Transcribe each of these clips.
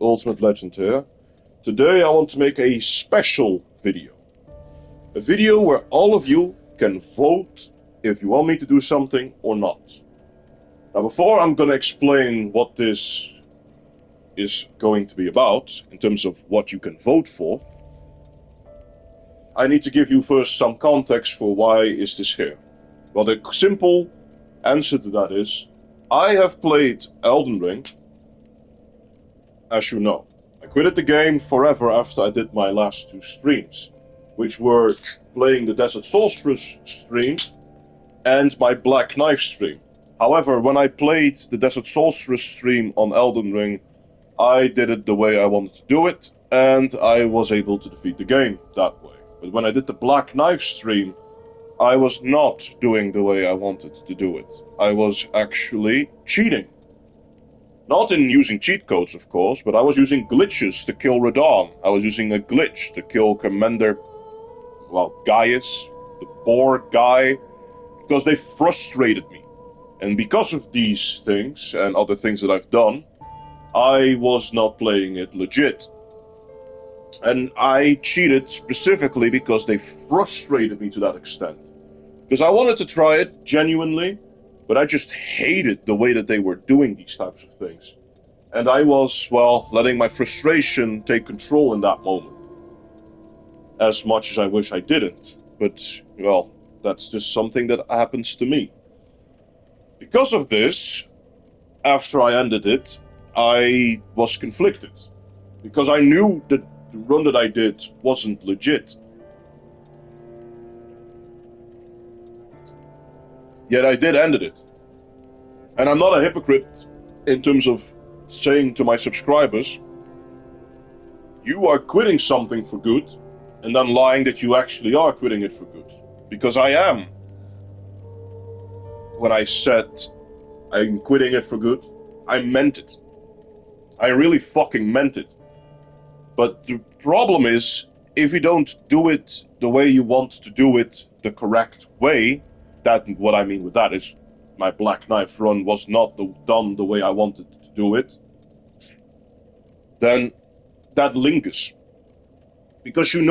Ultimate Legend here. Today I want to make a special video. A video where all of you can vote if you want me to do something or not. Now before I'm gonna explain what this is going to be about, in terms of what you can vote for, I need to give you first some context for why is this here. Well, the simple answer to that is, I have played Elden Ring, as you know. I quitted the game forever after I did my last two streams, which were playing the Desert Sorceress stream and my Black Knife stream. However, when I played the Desert Sorceress stream on Elden Ring, I did it the way I wanted to do it, and I was able to defeat the game that way. But when I did the Black Knife stream, I was not doing the way I wanted to do it. I was actually cheating. Not in using cheat codes, of course, but I was using glitches to kill Radahn. I was using a glitch to kill Commander, Gaius, the boar guy, because they frustrated me. And because of these things and other things that I've done, I was not playing it legit. And I cheated specifically because they frustrated me to that extent. Because I wanted to try it genuinely, but I just hated the way that they were doing these types of things. And I was, letting my frustration take control in that moment. As much as I wish I didn't. But, that's just something that happens to me. Because of this, after I ended it, I was conflicted. Because I knew that the run that I did wasn't legit. Yet I did end it. And I'm not a hypocrite in terms of saying to my subscribers, you are quitting something for good, and then lying that you actually are quitting it for good. Because I am. When I said I'm quitting it for good, I meant it. I really fucking meant it. But the problem is, if you don't do it the way you want to do it, the correct way, what I mean with that is my Black Knife run was not done the way I wanted to do it, then that lingers. Because you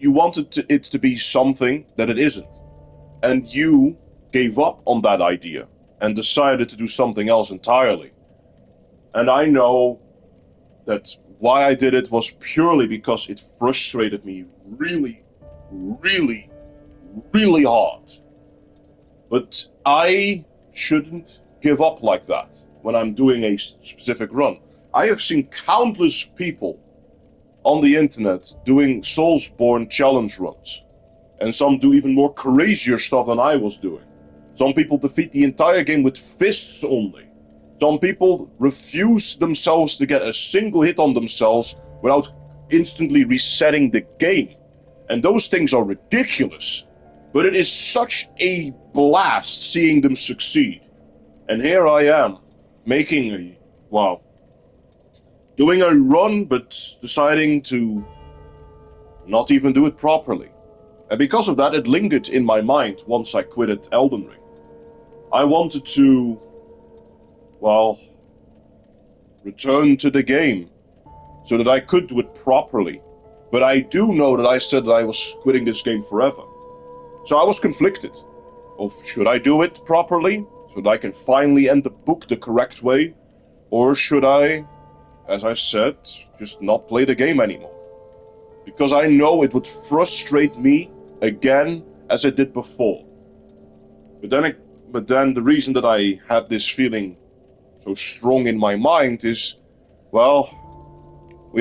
wanted it to be something that it isn't. And you gave up on that idea and decided to do something else entirely. And I know that why I did it was purely because it frustrated me really, really, really hard. But I shouldn't give up like that when I'm doing a specific run. I have seen countless people on the internet doing Soulsborne challenge runs. And some do even more crazier stuff than I was doing. Some people defeat the entire game with fists only. Some people refuse themselves to get a single hit on themselves without instantly resetting the game. And those things are ridiculous. But it is such a blast seeing them succeed. And here I am, making doing a run, but deciding to not even do it properly. And because of that, it lingered in my mind once I quitted Elden Ring. I wanted to, return to the game so that I could do it properly. But I do know that I said that I was quitting this game forever. So I was conflicted of should I do it properly so that I can finally end the book the correct way, or should I, as I said, just not play the game anymore? Because I know it would frustrate me again as it did before. But then the reason that I had this feeling so strong in my mind is, we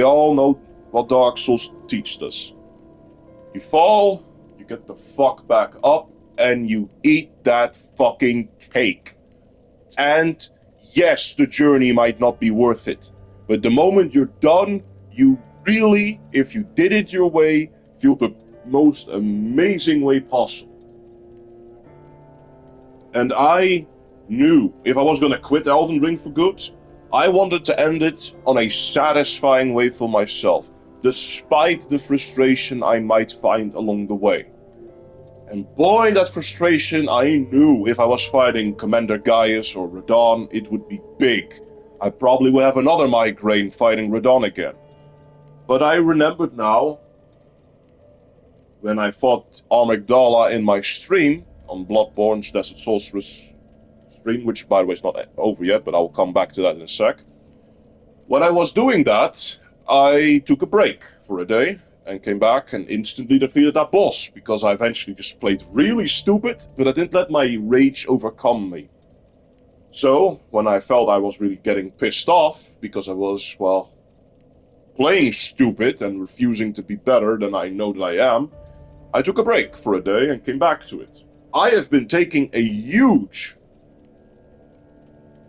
all know what Dark Souls teaches us. You fall, you get the fuck back up, and you eat that fucking cake. And yes, the journey might not be worth it, but the moment you're done, you really, if you did it your way, feel the most amazing way possible. And I knew if I was going to quit Elden Ring for good, I wanted to end it on a satisfying way for myself, despite the frustration I might find along the way. And boy, that frustration, I knew if I was fighting Commander Gaius or Radahn, it would be big. I probably will have another migraine fighting Radon again. But I remembered now, when I fought Amygdala in my stream, on Bloodborne's Desert Sorceress stream, which by the way is not over yet, but I'll come back to that in a sec. When I was doing that, I took a break for a day, and came back and instantly defeated that boss, because I eventually just played really stupid, but I didn't let my rage overcome me. So, when I felt I was really getting pissed off, because I was, well, playing stupid and refusing to be better than I know that I am, I took a break for a day and came back to it. I have been taking a huge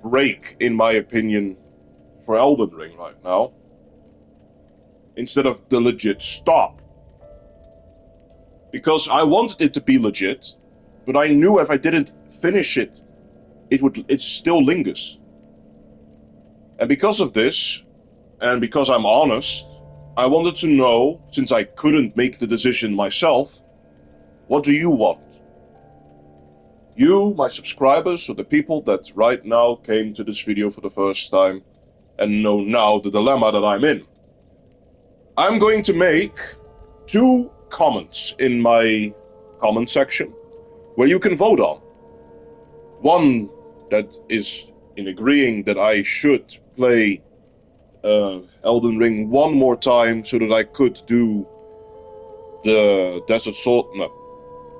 break, in my opinion, for Elden Ring right now, instead of the legit stop. Because I wanted it to be legit, but I knew if I didn't finish it, it still lingers. And because of this, and because I'm honest, I wanted to know, since I couldn't make the decision myself, what do you want? You, my subscribers, or the people that right now came to this video for the first time and know now the dilemma that I'm in. I'm going to make 2 comments in my comment section where you can vote on. One that is in agreeing that I should play Elden Ring one more time so that I could do the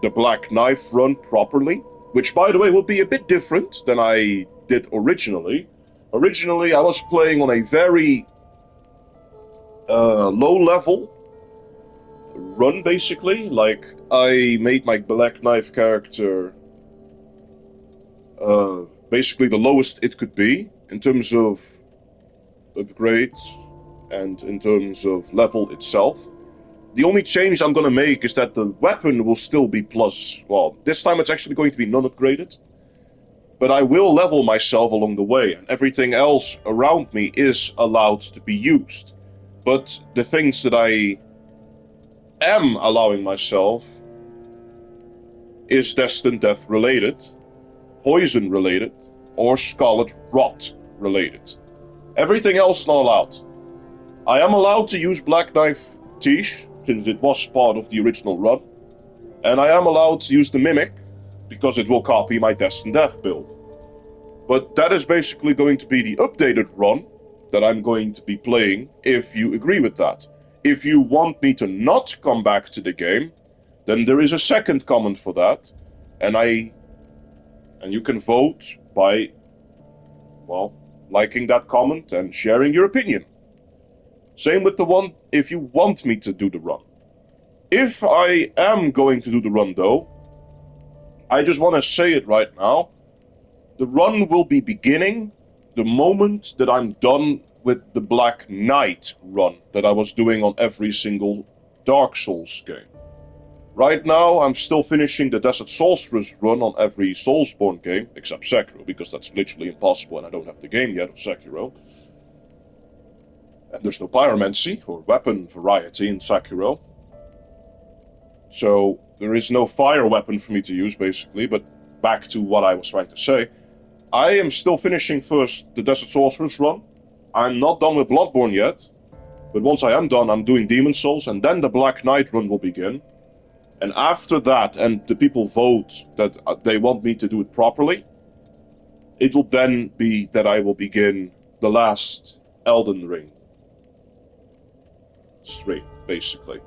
the Black Knife run properly, which by the way will be a bit different than I did originally. Originally I was playing on a very low level run, basically. Like, I made my Black Knife character basically the lowest it could be in terms of upgrades and in terms of level itself. The only change I'm gonna make is that the weapon will still be plus, well, this time it's actually going to be non-upgraded, but I will level myself along the way, and everything else around me is allowed to be used. But the things that I am allowing myself is Destined Death related, Poison related, or Scarlet Rot related. Everything else is not allowed. I am allowed to use Black Knife Tiche, since it was part of the original run, and I am allowed to use the Mimic, because it will copy my Destined Death build. But that is basically going to be the updated run that I'm going to be playing, if you agree with that. If you want me to not come back to the game, then there is a second comment for that, and you can vote by, well, liking that comment and sharing your opinion. Same with the one if you want me to do the run. If I am going to do the run though, I just want to say it right now, the run will be beginning the moment that I'm done with the Black Knight run that I was doing on every single Dark Souls game. Right now, I'm still finishing the Desert Sorceress run on every Soulsborne game, except Sekiro, because that's literally impossible and I don't have the game yet of Sekiro. And there's no pyromancy or weapon variety in Sekiro. So there is no fire weapon for me to use, basically, but back to what I was trying to say. I am still finishing first the Desert Sorceress run. I'm not done with Bloodborne yet, but once I am done, I'm doing Demon Souls, and then the Black Knight run will begin. And after that, and the people vote that they want me to do it properly, it will then be that I will begin the last Elden Ring stream, basically.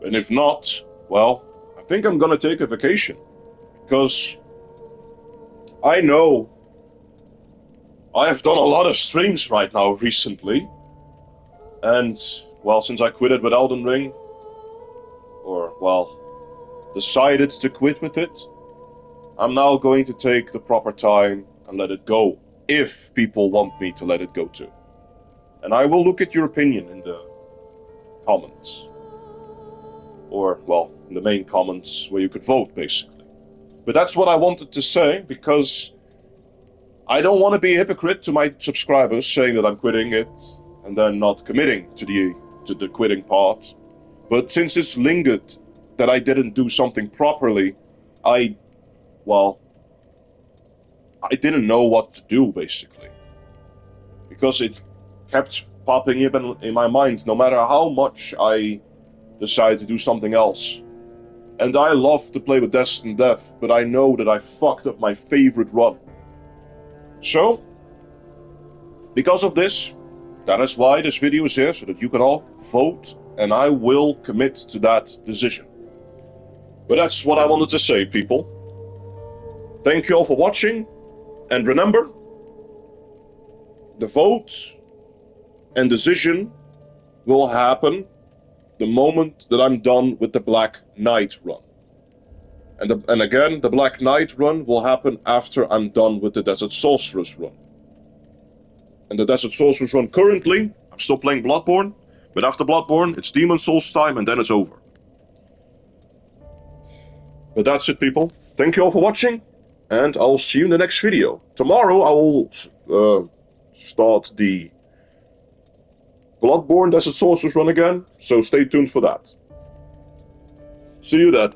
And if not, well, I think I'm gonna take a vacation, because I know I have done a lot of streams right now recently, and, well, since I quitted with Elden Ring, or, well, decided to quit with it, I'm now going to take the proper time and let it go, if people want me to let it go too. And I will look at your opinion in the comments. Or, well, in the main comments where you could vote, basically. But that's what I wanted to say, because I don't want to be a hypocrite to my subscribers saying that I'm quitting it and then not committing to the quitting part. But since this lingered that I didn't do something properly, I didn't know what to do, basically. because it kept popping up in my mind no matter how much I decided to do something else. And I love to play with Destined Death, but I know that I fucked up my favorite run. So, because of this, that is why this video is here, so that you can all vote, and I will commit to that decision. But that's what I wanted to say, people. Thank you all for watching, and remember, the vote and decision will happen the moment that I'm done with the Black Knight run. And again, the Black Knight run will happen after I'm done with the Desert Sorceress run. And the Desert Sorceress run currently, I'm still playing Bloodborne, but after Bloodborne, it's Demon Souls time and then it's over. But that's it, people. Thank you all for watching, and I'll see you in the next video. Tomorrow I will start the Bloodborne Desert Sorceress run again, so stay tuned for that. See you then.